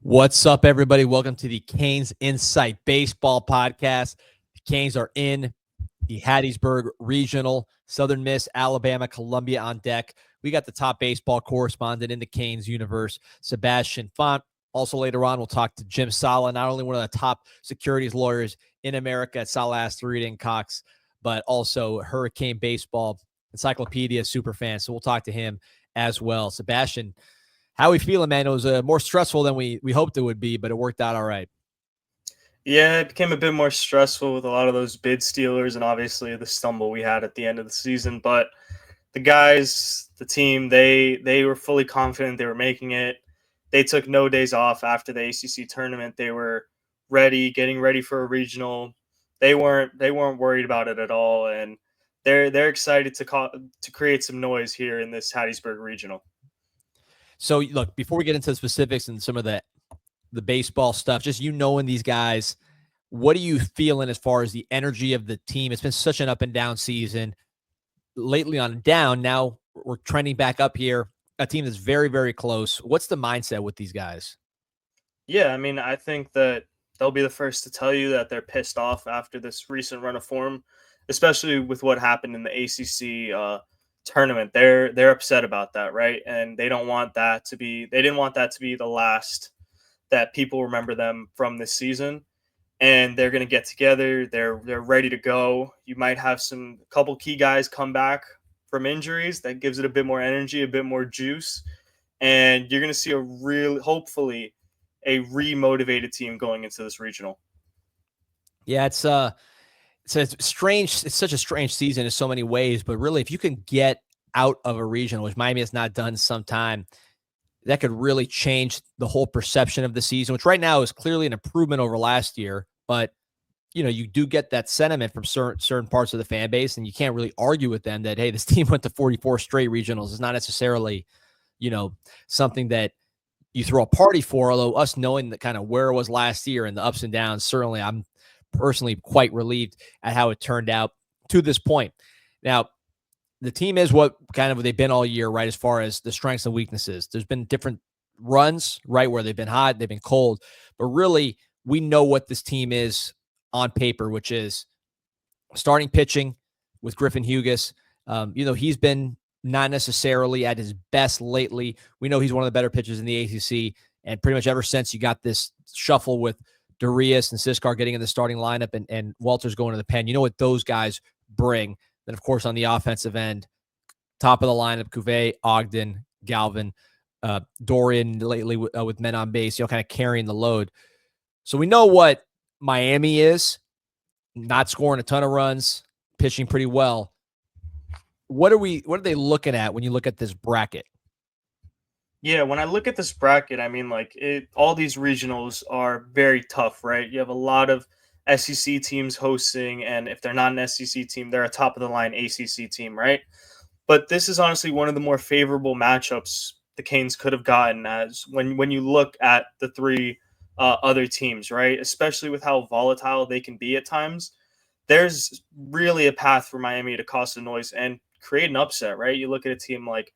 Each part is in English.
What's up, everybody? Welcome to the CanesInSight Baseball Podcast. The Canes are in the Hattiesburg Regional, Southern Miss, Alabama, Columbia on deck. We got the top baseball correspondent in the Canes universe, Sebastian Font. Also later on, we'll talk to Jim Salah, not only one of the top securities lawyers in America at Salah and Cox, but also Hurricane Baseball Encyclopedia superfan. So we'll talk to him as well. Sebastian, how are we feeling, man? It was more stressful than we hoped it would be, but it worked out all right. Yeah, it became a bit more stressful with a lot of those bid stealers and obviously the stumble we had at the end of the season. But the guys, the team, they were fully confident they were making it. They took no days off after the ACC tournament. They were getting ready for a regional. They weren't worried about it at all, and they're excited to create some noise here in this Hattiesburg regional. So, look, before we get into the specifics and some of the baseball stuff, just knowing these guys, what are you feeling as far as the energy of the team? It's been such an up and down season. Lately on down, now we're trending back up here. A team that's very, very close. What's the mindset with these guys? Yeah, I mean, I think that they'll be the first to tell you that they're pissed off after this recent run of form, especially with what happened in the ACC tournament. They're upset about that, right? And they didn't want that to be the last that people remember them from this season. And they're going to get together. They're ready to go. You might have a couple key guys come back from injuries. That gives it a bit more energy, a bit more juice. And you're going to see hopefully a re-motivated team going into this regional. Yeah, it's strange. It's such a strange season in so many ways, but really, if you can get out of a regional, which Miami has not done some time, that could really change the whole perception of the season, which right now is clearly an improvement over last year. But, you do get that sentiment from certain parts of the fan base, and you can't really argue with them that, hey, this team went to 44 straight regionals. It's not necessarily, something that you throw a party for, although us knowing that kind of where it was last year and the ups and downs, certainly I'm personally quite relieved at how it turned out to this point. Now, the team is what kind of they've been all year, right, as far as the strengths and weaknesses. There's been different runs, right, where they've been hot, they've been cold, but really we know what this team is on paper, which is starting pitching with Griffin Hughes. He's been not necessarily at his best lately. We know he's one of the better pitchers in the ACC, and pretty much ever since you got this shuffle with Darius and Ciskar getting in the starting lineup and Walters going to the pen, you know what those guys bring. Then, of course, on the offensive end, top of the lineup, Cuvée, Ogden, Galvin, Dorian lately with men on base, kind of carrying the load. So we know what Miami is, not scoring a ton of runs, pitching pretty well. What are they looking at when you look at this bracket? Yeah, when I look at this bracket, I mean, all these regionals are very tough, right? You have a lot of SEC teams hosting, and if they're not an SEC team, they're a top-of-the-line ACC team, right? But this is honestly one of the more favorable matchups the Canes could have gotten as when you look at the three other teams, right? Especially with how volatile they can be at times. There's really a path for Miami to cause some noise and create an upset, right? You look at a team like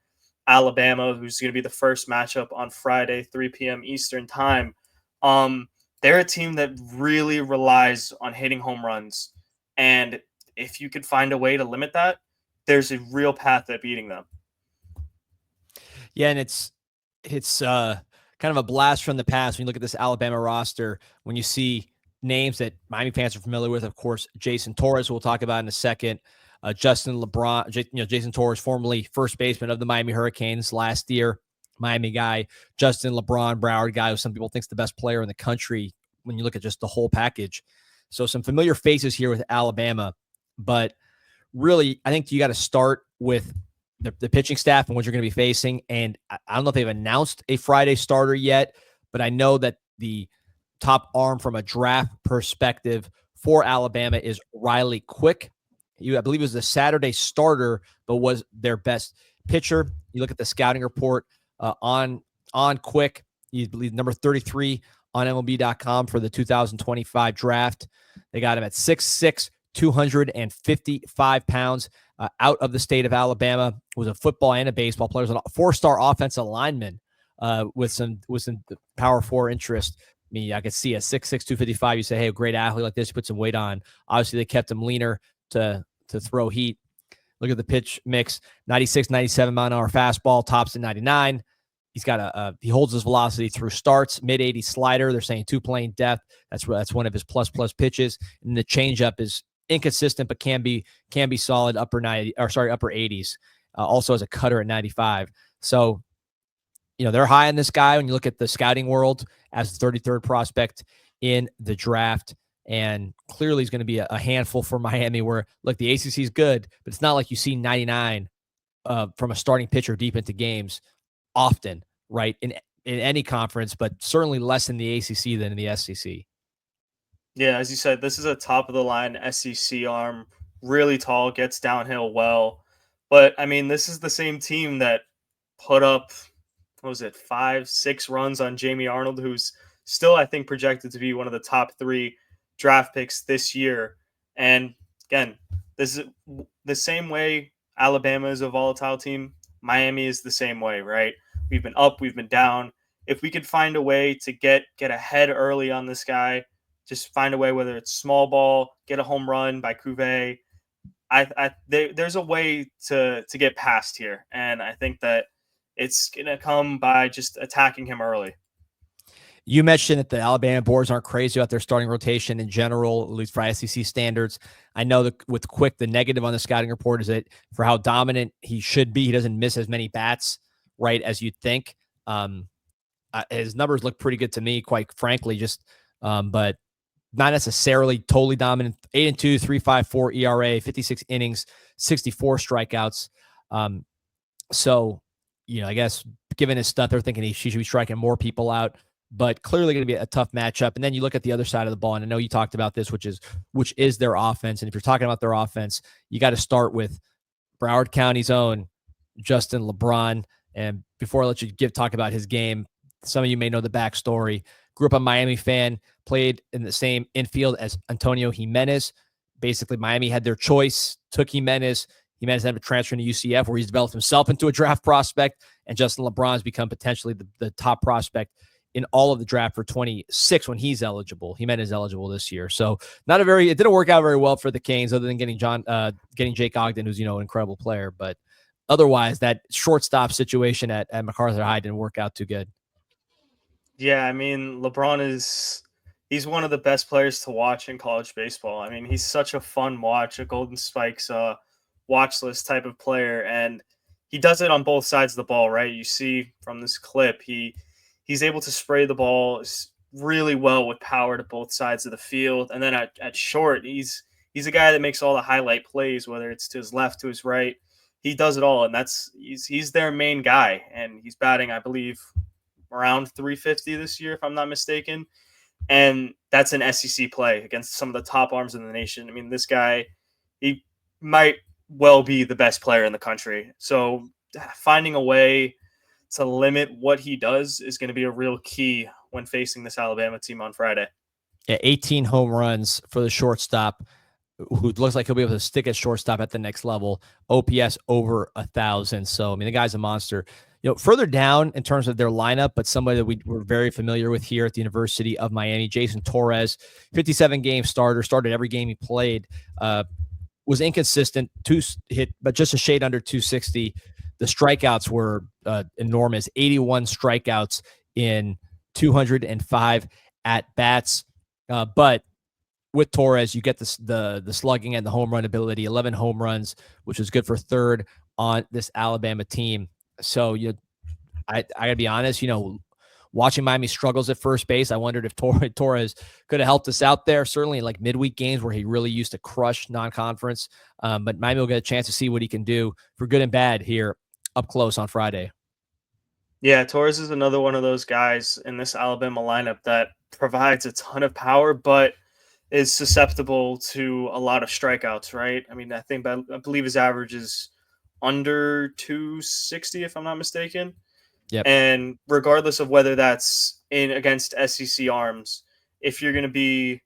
Alabama, who's going to be the first matchup on Friday, 3 p.m. Eastern time. They're a team that really relies on hitting home runs. And if you could find a way to limit that, there's a real path at beating them. Yeah, and it's kind of a blast from the past when you look at this Alabama roster, when you see names that Miami fans are familiar with. Of course, Jason Torres, who we'll talk about in a second. Justin Lebron, Jason Torres, formerly first baseman of the Miami Hurricanes last year. Miami guy, Justin Lebron, Broward guy, who some people think is the best player in the country when you look at just the whole package. So some familiar faces here with Alabama, but really, I think you got to start with the pitching staff and what you're going to be facing. And I don't know if they've announced a Friday starter yet, but I know that the top arm from a draft perspective for Alabama is Riley Quick. I believe it was the Saturday starter, but was their best pitcher. You look at the scouting report on Quick. He's number 33 on MLB.com for the 2025 draft. They got him at 6'6", 255 pounds, out of the state of Alabama. Was a football and a baseball player. Was a four-star offensive lineman with some power four interest. I mean, I could see a 6'6", 255. You say, hey, a great athlete like this, you put some weight on. Obviously, they kept him leaner to throw heat. Look at the pitch mix: 96, 97 mile an hour fastball, tops at 99. He's got he holds his velocity through starts, mid 80 slider. They're saying 2-plane depth. That's one of his plus pitches. And the changeup is inconsistent, but can be solid upper 80s. Also has a cutter at 95. So, they're high on this guy when you look at the scouting world as the 33rd prospect in the draft. And clearly he's going to be a handful for Miami where, look, the ACC is good, but it's not like you see 99 from a starting pitcher deep into games often, right? In any conference, but certainly less in the ACC than in the SEC. Yeah, as you said, this is a top-of-the-line SEC arm, really tall, gets downhill well. But, I mean, this is the same team that put up, 5, 6 runs on Jamie Arnold, who's still, I think, projected to be one of the top 3 draft picks this year. And, again, this is the same way Alabama is a volatile team. Miami is the same way, right? We've been up, we've been down. If we could find a way to get ahead early on this guy, just find a way, whether it's small ball, get a home run by Cuvée. There's a way to get past here, and I think that it's gonna come by just attacking him early. You mentioned that the Alabama boards aren't crazy about their starting rotation in general, at least for SEC standards. I know that with Quick, the negative on the scouting report is that for how dominant he should be, he doesn't miss as many bats, right, as you'd think. His numbers look pretty good to me, quite frankly, but not necessarily totally dominant. 8-2, 3.54 ERA, 56 innings, 64 strikeouts. So, I guess given his stuff, they're thinking he should be striking more people out, but clearly going to be a tough matchup. And then you look at the other side of the ball, and I know you talked about this, which is their offense. And if you're talking about their offense, you got to start with Broward County's own Justin Lebron. And before I let you talk about his game, some of you may know the backstory. Grew up a Miami fan, played in the same infield as Antonio Jimenez. Basically, Miami had their choice, took Jimenez. Jimenez ended up transferring to UCF, where he's developed himself into a draft prospect, and Justin LeBron's become potentially the top prospect in all of the draft for 26 when he's eligible. Jimenez is eligible this year. So it didn't work out very well for the Canes, other than getting Jake Ogden, who's, an incredible player. But otherwise, that shortstop situation at MacArthur High didn't work out too good. Yeah, I mean, he's one of the best players to watch in college baseball. I mean, he's such a fun watch, a Golden Spikes watch list type of player, and he does it on both sides of the ball, right? You see from this clip, he's able to spray the ball really well with power to both sides of the field, and then at short, he's a guy that makes all the highlight plays, whether it's to his left, to his right. He does it all, and he's their main guy, and he's batting, I believe, around 350 this year, if I'm not mistaken. And that's an SEC play against some of the top arms in the nation. I mean, this guy, he might well be the best player in the country. So finding a way to limit what he does is going to be a real key when facing this Alabama team on Friday. Yeah, 18 home runs for the shortstop, who looks like he'll be able to stick at shortstop at the next level. OPS over 1,000. So, I mean, the guy's a monster. Further down in terms of their lineup, but somebody that we were very familiar with here at the University of Miami, Jason Torres, 57-game starter, started every game he played, was inconsistent, but just a shade under 260. The strikeouts were enormous, 81 strikeouts in 205 at-bats. But with Torres, you get the slugging and the home run ability, 11 home runs, which is good for third on this Alabama team. So I gotta be honest, watching Miami struggles at first base, I wondered if Torres could have helped us out there. Certainly like midweek games where he really used to crush non-conference. But Miami will get a chance to see what he can do for good and bad here up close on Friday. Yeah, Torres is another one of those guys in this Alabama lineup that provides a ton of power, but is susceptible to a lot of strikeouts, right? I mean, I believe his average is under 260, if I'm not mistaken. Yep. And regardless of whether that's in against SEC arms, if you're going to be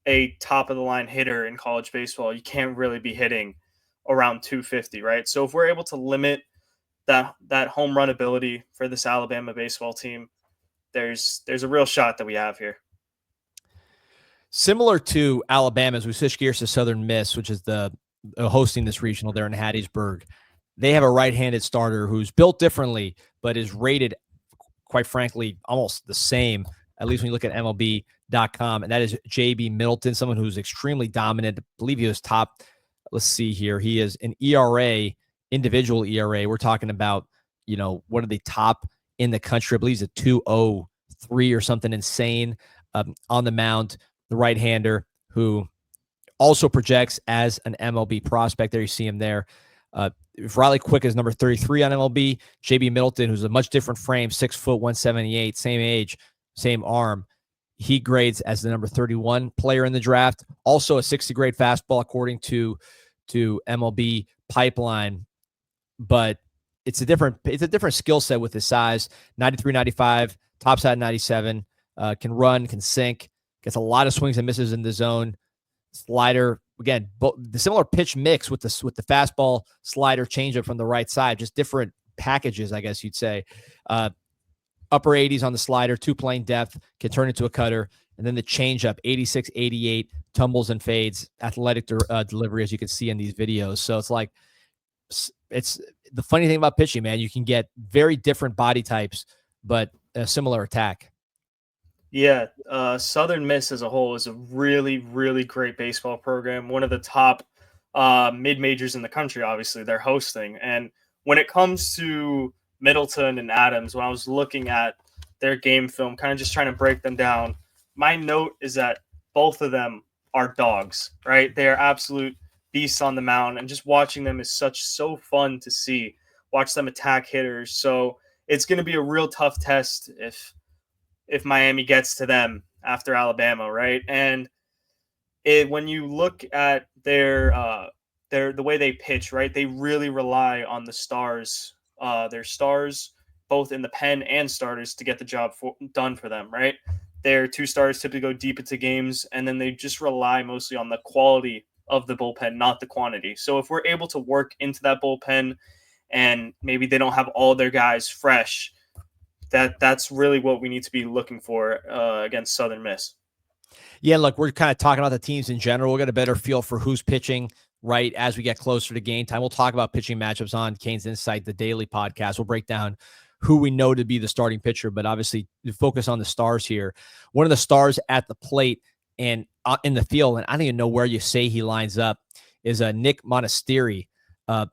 a top of the line hitter in college baseball, you can't really be hitting around 250, right? So if we're able to limit that home run ability for this Alabama baseball team, there's a real shot that we have here. Similar to Alabama, as we switch gears to Southern Miss, which is the hosting this regional there in Hattiesburg, they have a right-handed starter who's built differently, but is rated, quite frankly, almost the same, at least when you look at MLB.com, and that is J.B. Middleton, someone who's extremely dominant. I believe he was top. Let's see here. He is an ERA, individual ERA. We're talking about, one of the top in the country. I believe he's a 2.03 or something insane on the mound. The right-hander who also projects as an MLB prospect. There you see him there. Riley Quick is number 33 on MLB. JB Middleton, who's a much different frame, 6 foot, 178, same age, same arm. He grades as the number 31 player in the draft. Also a 60 grade fastball according to MLB Pipeline. But it's a different skill set with his size. 93, 95, tops out 97, can run, can sink. Gets a lot of swings and misses in the zone. Slider, again, the similar pitch mix with the fastball, slider, changeup from the right side, just different packages, I guess you'd say. Upper 80s on the slider, 2-plane depth, can turn into a cutter. And then the changeup, 86, 88, tumbles and fades, athletic delivery, as you can see in these videos. So it's the funny thing about pitching, man. You can get very different body types, but a similar attack. Yeah, Southern Miss as a whole is a really, really great baseball program. One of the top mid-majors in the country, obviously, they're hosting. And when it comes to Middleton and Adams, when I was looking at their game film, kind of just trying to break them down, my note is that both of them are dogs, right? They are absolute beasts on the mound. And just watching them is so fun to see. Watch them attack hitters. So it's going to be a real tough test if Miami gets to them after Alabama, right? And when you look at the way they pitch, right, they really rely on the stars, their stars, both in the pen and starters, to get the job done for them, right? Their 2 stars typically go deep into games, and then they just rely mostly on the quality of the bullpen, not the quantity. So if we're able to work into that bullpen, and maybe they don't have all their guys fresh, that's really what we need to be looking for against Southern Miss. Yeah, look, we're kind of talking about the teams in general. We'll get a better feel for who's pitching, right, as we get closer to game time. We'll talk about pitching matchups on CanesInSight, the daily podcast. We'll break down who we know to be the starting pitcher, but obviously focus on the stars here. One of the stars at the plate and in the field, and I don't even know where you say he lines up, is Nick Monasteri,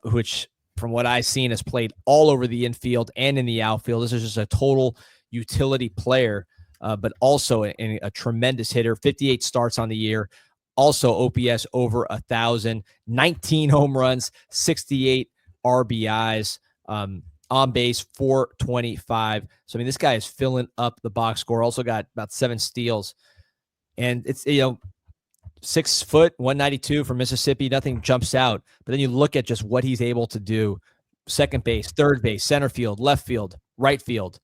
which – from what I've seen, has played all over the infield and in the outfield. This is just a total utility player, but also a tremendous hitter. 58 starts on the year. Also OPS over 1,000, 19 home runs, 68 RBIs, on base 425. So, I mean, this guy is filling up the box score. Also got about 7 steals. And it's, 6 foot, 192 from Mississippi. Nothing jumps out. But then you look at just what he's able to do. Second base, third base, center field, left field, right field.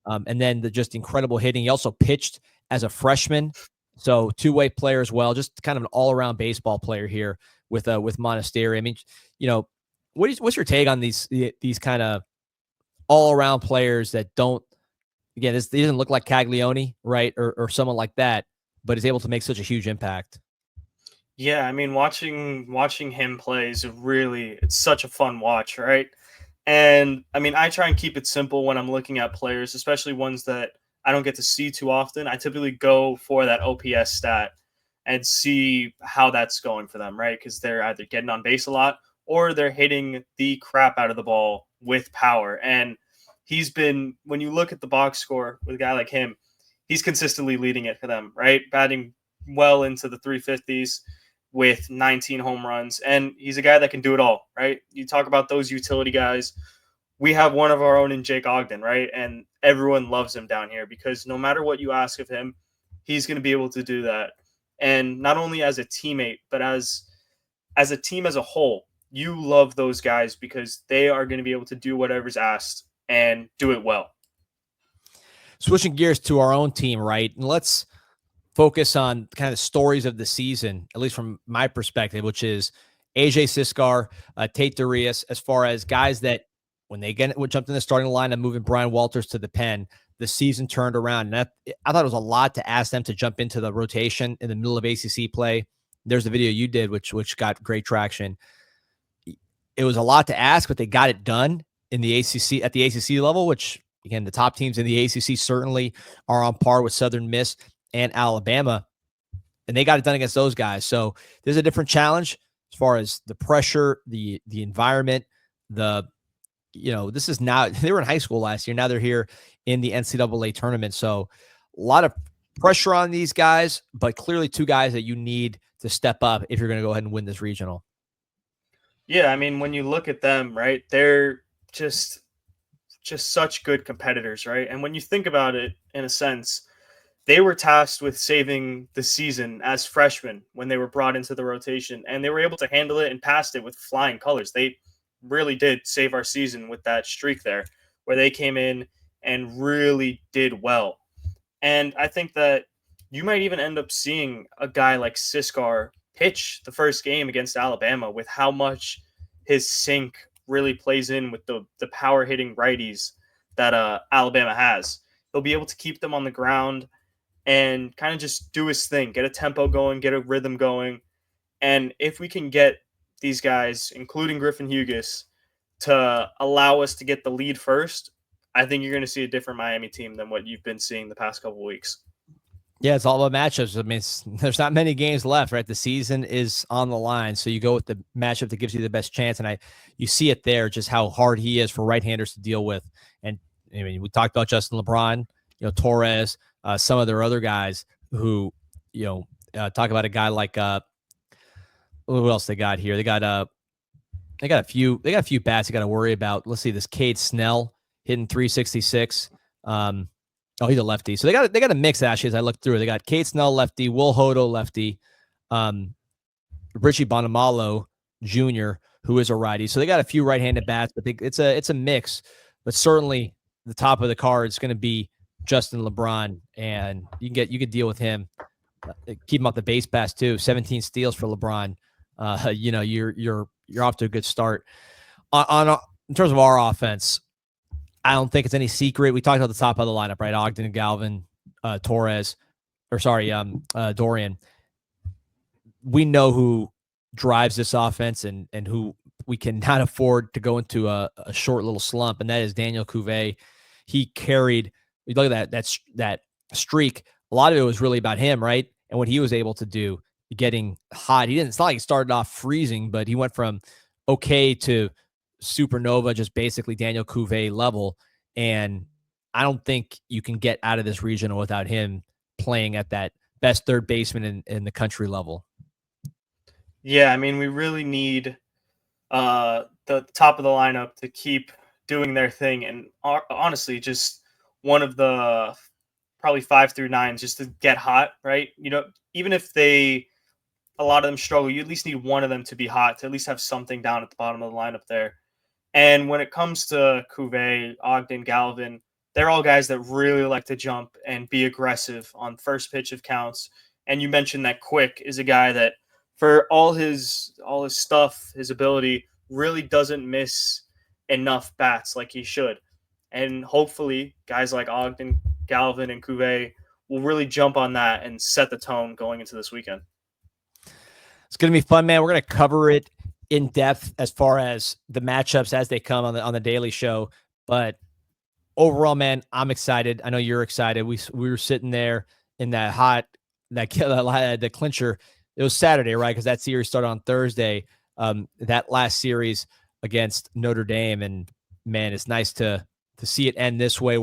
And then the just incredible hitting. He also pitched as a freshman. So 2-way player as well. Just kind of an all-around baseball player here with Monasteri. I mean, what's your take on these kind of all-around players that don't, again, he doesn't look like Caglione, right? Or someone like that, but is able to make such a huge impact. Yeah, I mean, watching him play is it's such a fun watch, right? And I mean, I try and keep it simple when I'm looking at players, especially ones that I don't get to see too often. I typically go for that OPS stat and see how that's going for them, right? Because they're either getting on base a lot or they're hitting the crap out of the ball with power. And when you look at the box score with a guy like him, he's consistently leading it for them, right? Batting well into the 350s. With 19 home runs, and he's a guy that can do it all, right? You talk about those utility guys. We have one of our own in Jake Ogden, right? And everyone loves him down here because no matter what you ask of him, he's going to be able to do that. And not only as a teammate, but as a team as a whole, you love those guys because they are going to be able to do whatever's asked and do it well. Switching gears to our own team, right? And let's focus on kind of stories of the season, at least from my perspective, which is AJ Ciskar, Tate Darius, as far as guys that when they jumped in the starting line and moving Brian Walters to the pen, the season turned around. And I thought it was a lot to ask them to jump into the rotation in the middle of ACC play. There's the video you did, which got great traction. It was a lot to ask, but they got it done in the ACC at the ACC level, which again, the top teams in the ACC certainly are on par with Southern Miss and Alabama, and they got it done against those guys. So there's a different challenge as far as the pressure, the environment, this is now, they were in high school last year. Now they're here in the NCAA tournament. So a lot of pressure on these guys, but clearly two guys that you need to step up if you're going to go ahead and win this regional. Yeah, I mean, when you look at them, right, they're just such good competitors, right? And when you think about it, in a sense, they were tasked with saving the season as freshmen when they were brought into the rotation, and they were able to handle it and passed it with flying colors. They really did save our season with that streak there, where they came in and really did well. And I think that you might even end up seeing a guy like Ciskar pitch the first game against Alabama with how much his sink really plays in with the power hitting righties that Alabama has. He'll be able to keep them on the ground and kind of just do his thing, get a tempo going, get a rhythm going. And if we can get these guys, including Griffin Hughes, to allow us to get the lead first, I think you're going to see a different Miami team than what you've been seeing the past couple of weeks. Yeah, it's all about matchups. I mean, there's not many games left, right? The season is on the line, so you go with the matchup that gives you the best chance. And you see it there, just how hard he is for right-handers to deal with. And I mean, we talked about Justin LeBron, Torres, some of their other guys who, talk about a guy like who else they got here? They got a few bats you got to worry about. Let's see, this Cade Snell hitting 366. He's a lefty. So they got a mix actually as I look through. They got Cade Snell lefty, Will Hodo lefty, Richie Bonamalo Jr., who is a righty. So they got a few right-handed bats, but it's a mix. But certainly the top of the card is going to be Justin LeBron, and you can deal with him. Keep him off the base pass too. 17 steals for LeBron. You're off to a good start. In terms of our offense, I don't think it's any secret. We talked about the top of the lineup, right? Ogden, Galvin, Dorian. We know who drives this offense and who we cannot afford to go into a short little slump, and that is Daniel Cuvée. He carried. You look at that streak. A lot of it was really about him, right? And what he was able to do, getting hot. It's not like he started off freezing, but he went from okay to supernova, just basically Daniel Cuvée level. And I don't think you can get out of this regional without him playing at that best third baseman in the country level. Yeah, I mean, we really need the top of the lineup to keep doing their thing. And honestly, just one of the probably 5 through 9 just to get hot, right? Even if a lot of them struggle, you at least need one of them to be hot, to at least have something down at the bottom of the lineup there. And when it comes to Cuvée, Ogden, Galvin, they're all guys that really like to jump and be aggressive on first pitch of counts. And you mentioned that Quick is a guy that, for all his stuff, his ability, really doesn't miss enough bats like he should. And hopefully guys like Ogden, Galvin, and Cuvée will really jump on that and set the tone going into this weekend. It's going to be fun, man. We're going to cover it in depth as far as the matchups as they come on the daily show. But overall, man, I'm excited. I know you're excited. We were sitting there in the clincher. It was Saturday, right? Because that series started on Thursday. That last series against Notre Dame, and man, it's nice to see it end this way.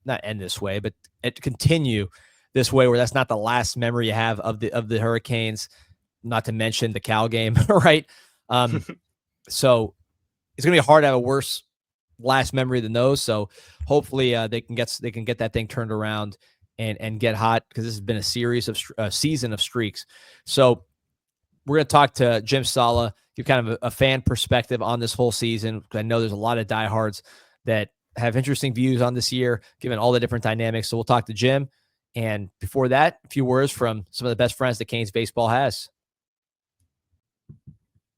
Not end this way, but it continue this way, where that's not the last memory you have of the Hurricanes. Not to mention the Cal game, right? So it's gonna be hard to have a worse last memory than those. So hopefully they can get that thing turned around and get hot, because this has been a season of streaks. So we're gonna talk to Jim Salah, give kind of a fan perspective on this whole season. I know there's a lot of diehards that have interesting views on this year, given all the different dynamics. So we'll talk to Jim. And before that, a few words from some of the best friends that Canes baseball has.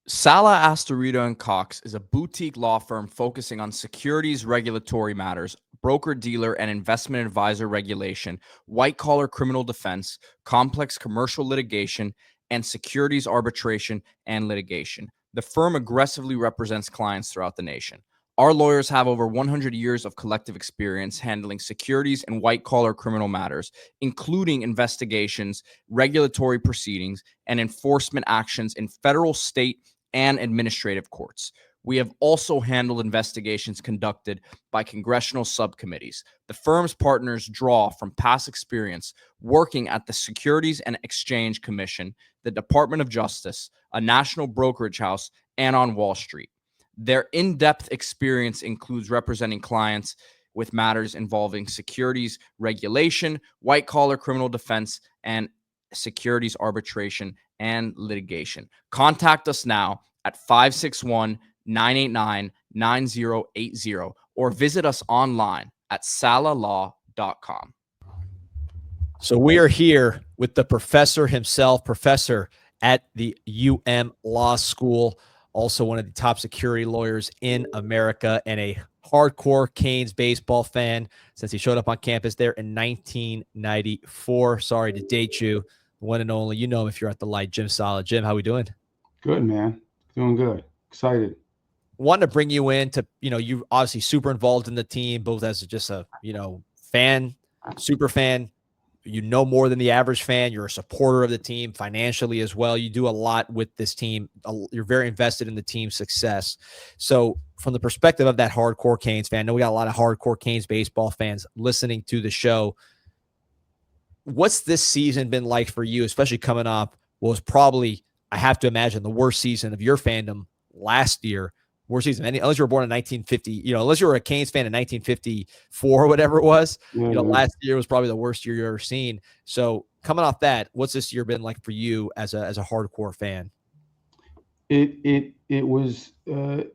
Salah, Astorita and Cox is a boutique law firm focusing on securities regulatory matters, broker-dealer and investment advisor regulation, white-collar criminal defense, complex commercial litigation, and securities arbitration and litigation. The firm aggressively represents clients throughout the nation. Our lawyers have over 100 years of collective experience handling securities and white-collar criminal matters, including investigations, regulatory proceedings, and enforcement actions in federal, state, and administrative courts. We have also handled investigations conducted by congressional subcommittees. The firm's partners draw from past experience working at the Securities and Exchange Commission, the Department of Justice, a national brokerage house, and on Wall Street. Their in-depth experience includes representing clients with matters involving securities regulation, white-collar criminal defense, and securities arbitration and litigation. Contact us now at 561-989-9080 or visit us online at salalaw.com. So we are here with the professor himself, professor at the Law School, also one of the top security lawyers in America and a hardcore Canes baseball fan since he showed up on campus there in 1994. Sorry to date you. One and only, you know him if you're at the light, Jim Salah. Jim, how we doing? Good, man. Doing good. Excited. Wanted to bring you in to, you obviously super involved in the team, both as just a, fan, super fan. You know more than the average fan. You're a supporter of the team financially as well. You do a lot with this team. You're very invested in the team's success. So from the perspective of that hardcore Canes fan, I know we got a lot of hardcore Canes baseball fans listening to the show. What's this season been like for you, especially coming up? Was probably, I have to imagine, the worst season of your fandom last year. Worst season, unless you were born in 1950, unless you were a Canes fan in 1954 or whatever it was, last year was probably the worst year you've ever seen. So coming off that, what's this year been like for you as a hardcore fan? It was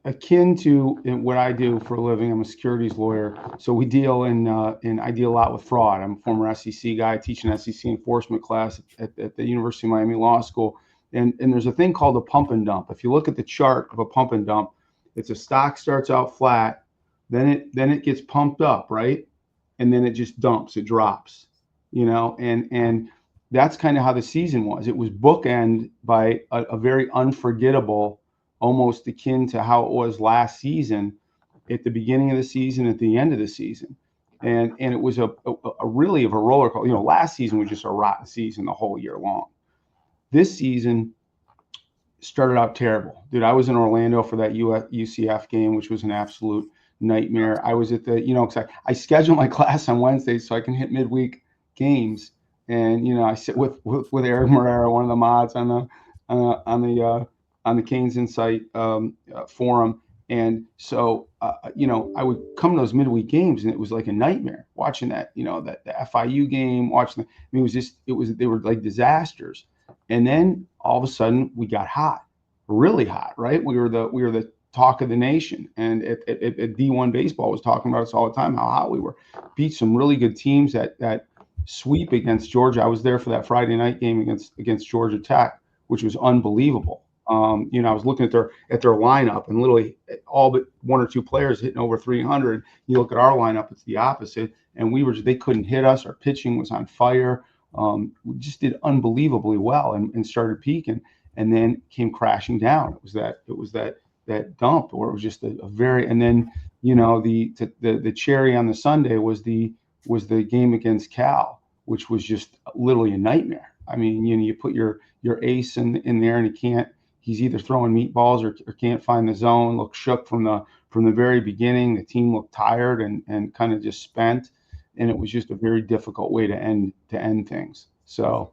akin to what I do for a living. I'm a securities lawyer, so we deal in I deal a lot with fraud. I'm a former SEC guy, teaching SEC enforcement class at the University of Miami Law School, and there's a thing called a pump and dump. If you look at the chart of a pump and dump, it's a stock starts out flat, then it gets pumped up, right, and then it just dumps, it drops, and that's kind of how the season was. It was bookend by a very unforgettable, almost akin to how it was last season, at the beginning of the season, at the end of the season. And it was a really of a roller coaster. Last season was just a rotten season the whole year long. This season started out terrible. Dude, I was in Orlando for that UCF game, which was an absolute nightmare. I was at the, because I schedule my class on Wednesdays so I can hit midweek games. And I sit with Eric Marrera, one of the mods on the CanesInSight forum, and so I would come to those midweek games, and it was like a nightmare watching that the FIU game, watching. They were like disasters, and then all of a sudden we got hot, really hot, right? We were the talk of the nation, and at D1 baseball was talking about us all the time how hot we were. Beat some really good teams that sweep against Georgia. I was there for that Friday night game against Georgia Tech, which was unbelievable. I was looking at their lineup, and literally all but one or two players hitting over 300. You look at our lineup, it's the opposite, and they couldn't hit us. Our pitching was on fire. We just did unbelievably well and started peaking, and then came crashing down. It was that dump where it was just a very, and then the cherry on the Sunday was the game against Cal, which was just literally a nightmare. I mean, you put your ace in there, and he's either throwing meatballs or can't find the zone. Looked shook from the very beginning. The team looked tired and kind of just spent, and it was just a very difficult way to end things. So,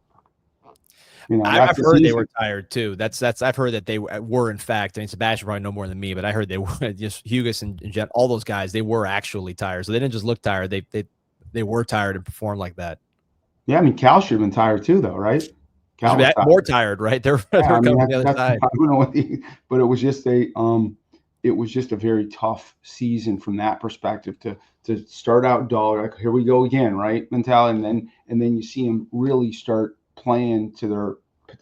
I've heard they were tired too. I've heard that they were, in fact. I mean, Sebastian probably know more than me, but I heard they were just Hugus and Jen, all those guys. They were actually tired, so they didn't just look tired. They were tired and performed like that. Yeah, I mean, Cal should have been tired too, though, right? Cal was more tired, right? They're coming from the other side. I don't know but it was just a very tough season from that perspective to start out dull, like here we go again, right? Mentality, and then you see them really start playing to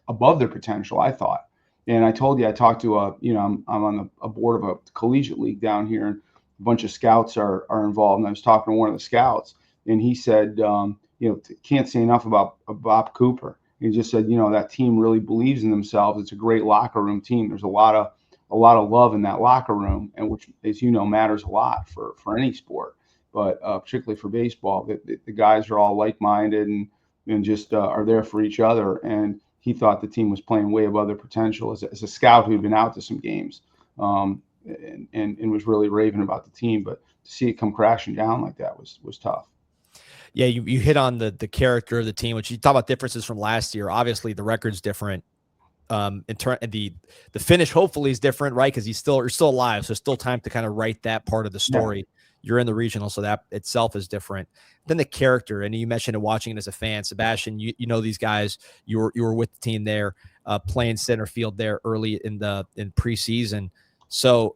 above their potential, I thought. And I told you, I talked to I'm on a board of a collegiate league down here, and a bunch of scouts are involved. And I was talking to one of the scouts, and he said, can't say enough about Bob Cooper. He just said, that team really believes in themselves. It's a great locker room team. There's a lot of love in that locker room, and which, as you know, matters a lot for any sport, but particularly for baseball. The guys are all like-minded and just are there for each other. And he thought the team was playing way above their potential as a scout who'd been out to some games, and was really raving about the team. But to see it come crashing down like that was tough. Yeah, you hit on the character of the team, which you talk about differences from last year. Obviously, the record's different. In turn, the finish hopefully is different, right? Because you're still alive, so still time to kind of write that part of the story. Yeah. You're in the regional, so that itself is different. Then the character, and you mentioned it watching it as a fan, Sebastian. You know these guys. You were with the team there, playing center field there early in preseason. So,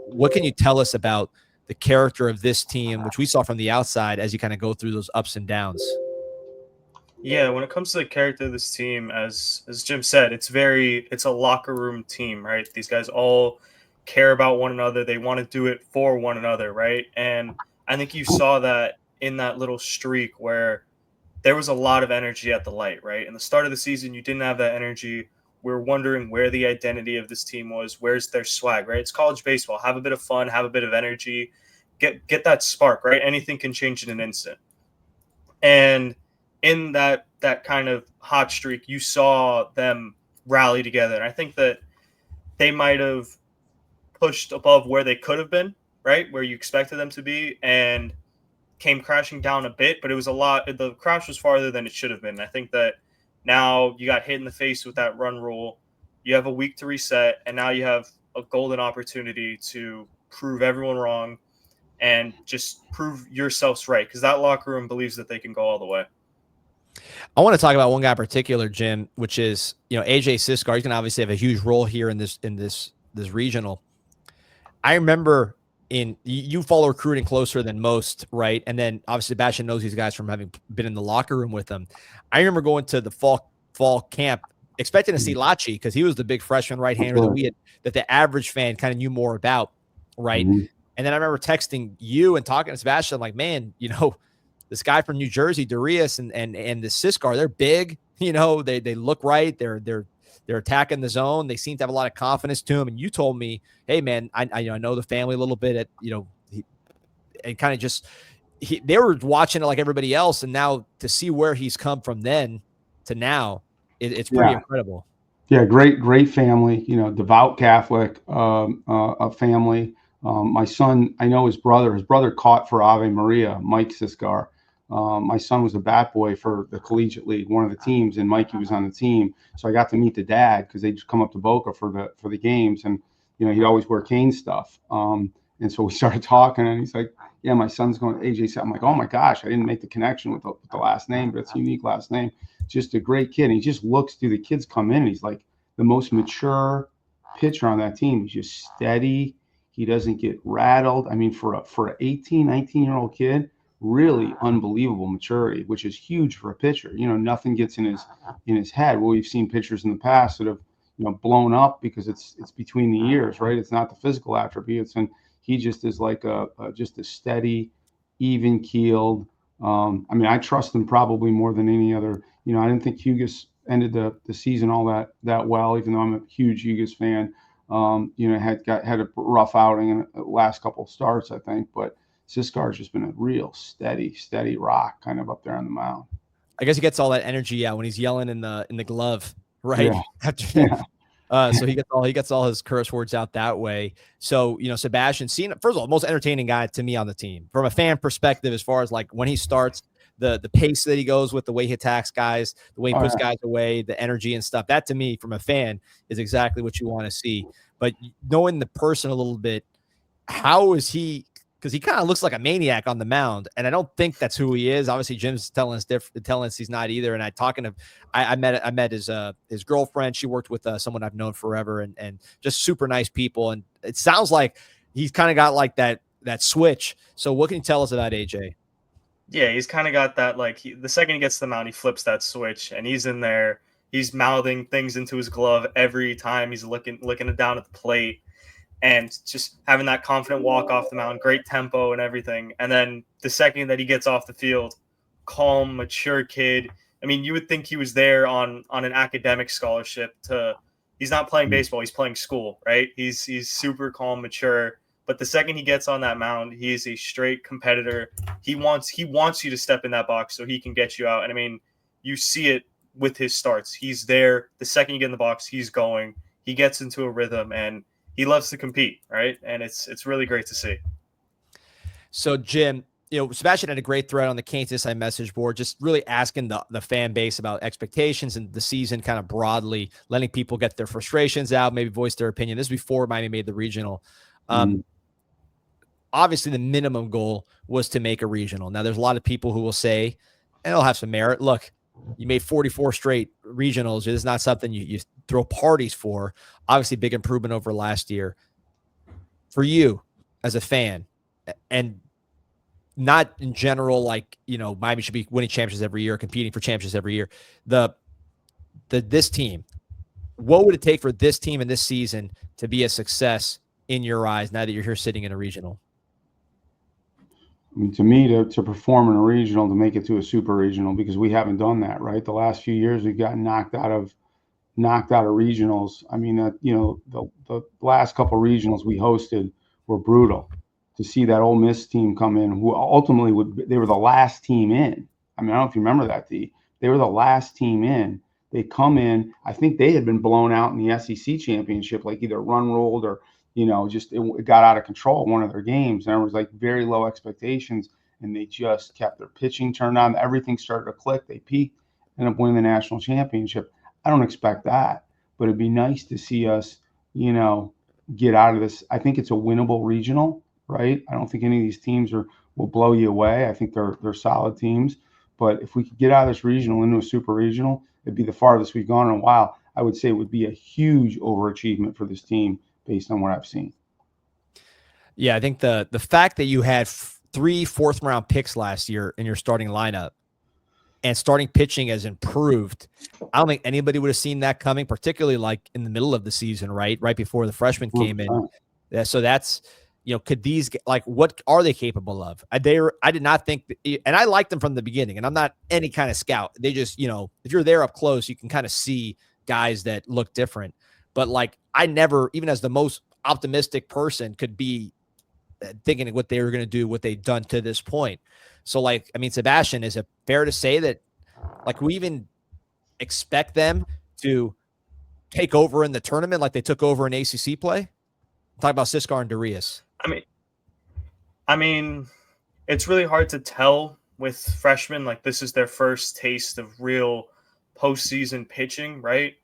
what can you tell us about the character of this team, which we saw from the outside as you kind of go through those ups and downs? Yeah, when it comes to the character of this team, as Jim said, it's a locker room team, right? These guys all care about one another. They want to do it for one another, right? And I think you saw that in that little streak where there was a lot of energy at the light, right? In the start of the season, you didn't have that energy. We were wondering where the identity of this team was. Where's their swag, right? It's college baseball. Have a bit of fun, have a bit of energy, get that spark, right? Anything can change in an instant. And in that kind of hot streak, you saw them rally together. And I think that they might have pushed above where they could have been, right? Where you expected them to be, and came crashing down a bit, but it was the crash was farther than it should have been. I think that now you got hit in the face with that run rule. You have a week to reset, and now you have a golden opportunity to prove everyone wrong and just prove yourselves right, because that locker room believes that they can go all the way. I want to talk about one guy in particular, Jim, which is, AJ Ciskar. He's going to obviously have a huge role here in this regional. I remember you follow recruiting closer than most, right? And then obviously Sebastian knows these guys from having been in the locker room with them. I remember going to the fall camp expecting to see Lachi because he was the big freshman right-hander that the average fan kind of knew more about, right? Mm-hmm. And then I remember texting you and talking to Sebastian. I'm like, man, this guy from New Jersey, Darius, and the Ciskar, they're big. They look right. They're attacking the zone. They seem to have a lot of confidence to him. And you told me, hey man, I know the family a little bit. And kind of just they were watching it like everybody else. And now to see where he's come from then to now, it's pretty incredible. Yeah, great family. Devout Catholic family. My son, I know his brother caught for Ave Maria, Mike Cisgar. My son was a bat boy for the collegiate league, one of the teams, and Mikey was on the team. So I got to meet the dad because they just come up to Boca for the games, and he'd always wear Canes stuff. And so we started talking, and he's like, "Yeah, my son's going to AJ." I'm like, "Oh my gosh, I didn't make the connection with the last name, but it's a unique last name." Just a great kid. And he just looks through the kids come in, and he's like the most mature pitcher on that team. He's just steady. He doesn't get rattled. I mean, for an 18, 19-year-old kid, really unbelievable maturity, which is huge for a pitcher. Nothing gets in his head. Well, we've seen pitchers in the past that have blown up because it's between the ears, right? It's not the physical attributes, and he just is like just a steady, even keeled. I trust him probably more than any other. I didn't think Hugas ended the season all that well, even though I'm a huge Hugas fan. Had a rough outing in the last couple of starts, I think, but Ciskar's just been a real steady rock kind of up there on the mound. I guess he gets all that energy out when he's yelling in the glove, right? Yeah. So he gets all his curse words out that way. So, Sebastian, first of all, most entertaining guy to me on the team from a fan perspective, as far as like when he starts, the pace that he goes with, the way he attacks guys, the way he puts guys away, the energy and stuff. That to me, from a fan, is exactly what you want to see. But knowing the person a little bit, how is he? Because he kind of looks like a maniac on the mound, and I don't think that's who he is. Obviously, Jim's telling us he's not either. And I met his girlfriend. She worked with someone I've known forever, and just super nice people. And it sounds like he's kind of got like that switch. So what can you tell us about AJ? Yeah, he's kind of got that, like, the second he gets to the mound, he flips that switch, and he's in there He's mouthing things into his glove every time he's looking down at the plate, and just having that confident walk off the mound, great tempo and everything. And then the second that he gets off the field, calm, mature kid. I mean, you would think he was there on an academic scholarship. He's not playing baseball, he's playing school, right? He's super calm, mature. But the second he gets on that mound, he is a straight competitor. He wants you to step in that box so he can get you out. And I mean, you see it with his starts. He's there. The second you get in the box, he's going. He gets into a rhythm, and he loves to compete, right? And it's really great to see. So, Jim, Sebastian had a great thread on the CanesInSight message board, just really asking the fan base about expectations and the season kind of broadly, letting people get their frustrations out, maybe voice their opinion. This is before Miami made the regional. Obviously, the minimum goal was to make a regional. Now, there's a lot of people who will say, and it'll have some merit, look, you made 44 straight regionals. It's not something you throw parties for. Obviously, big improvement over last year. For you as a fan, and not in general, like, Miami should be winning championships every year, competing for championships every year. This team, what would it take for this team in this season to be a success in your eyes now that you're here sitting in a regional? I mean, to me, to perform in a regional, to make it to a super regional, because we haven't done that, right? The last few years, we've gotten knocked out of regionals. I mean, the last couple of regionals we hosted were brutal. To see that Ole Miss team come in, who ultimately they were the last team in. I mean, I don't know if you remember that, D. They were the last team in. They come in. I think they had been blown out in the SEC championship, like either run ruled or just it got out of control in one of their games. And there was like very low expectations, and they just kept their pitching turned on. Everything started to click. They peaked, ended up winning the national championship. I don't expect that, but it'd be nice to see us, get out of this. I think it's a winnable regional, right? I don't think any of these teams will blow you away. I think they're solid teams. But if we could get out of this regional into a super regional, it'd be the farthest we've gone in a while. I would say it would be a huge overachievement for this team based on what I've seen. Yeah, I think the fact that you had 3 fourth-round picks last year in your starting lineup and starting pitching has improved. I don't think anybody would have seen that coming, particularly like in the middle of the season, right before the freshmen came in. So that's, could these, like, what are they capable of? I did not think, and I liked them from the beginning, and I'm not any kind of scout. They just, if you're there up close, you can kind of see guys that look different. But like, I never, even as the most optimistic person, could be thinking what they were going to do, what they've done to this point. So, like, I mean, Sebastian, is it fair to say that, like, we even expect them to take over in the tournament like they took over in ACC play? Talk about Ciskar and Darius. I mean, it's really hard to tell with freshmen. Like, this is their first taste of real postseason pitching, right?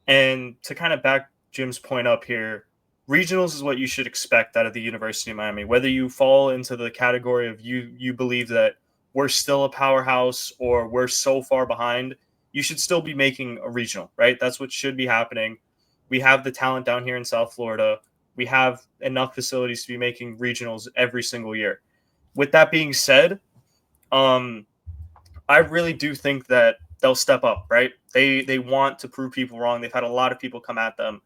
And to kind of back Jim's point up here, regionals is what you should expect out of the University of Miami. Whether you fall into the category of you believe that we're still a powerhouse or we're so far behind, you should still be making a regional, right? That's what should be happening. We have the talent down here in South Florida. We have enough facilities to be making regionals every single year. With that being said, I really do think that they'll step up, right? They want to prove people wrong. They've had a lot of people come at them.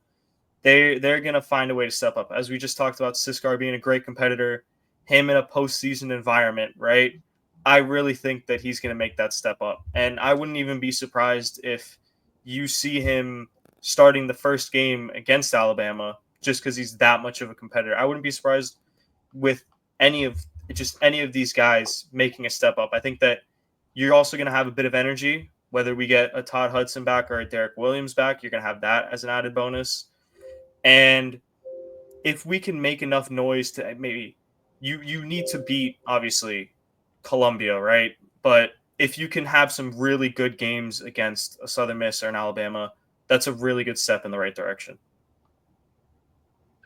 They're going to find a way to step up. As we just talked about, Ciskar being a great competitor, him in a postseason environment, right? I really think that he's going to make that step up. And I wouldn't even be surprised if you see him starting the first game against Alabama just because he's that much of a competitor. I wouldn't be surprised with any of these guys making a step up. I think that you're also going to have a bit of energy, whether we get a Todd Hudson back or a Derek Williams back. You're going to have that as an added bonus. And if we can make enough noise to maybe you need to beat, obviously, Columbia, right? But if you can have some really good games against a Southern Miss or an Alabama, that's a really good step in the right direction.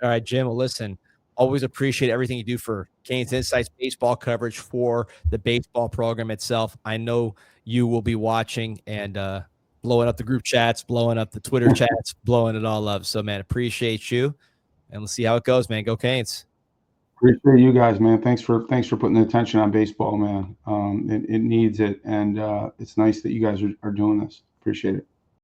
All right, Jim. Well, listen, always appreciate everything you do for CanesInsight's baseball coverage for the baseball program itself. I know you will be watching and blowing up the group chats, blowing up the Twitter chats, blowing it all up. So, man, appreciate you. And we'll see how it goes, man. Go Canes. Appreciate you guys, man. Thanks for putting the attention on baseball, man. It needs it, and it's nice that you guys are doing this. Appreciate it.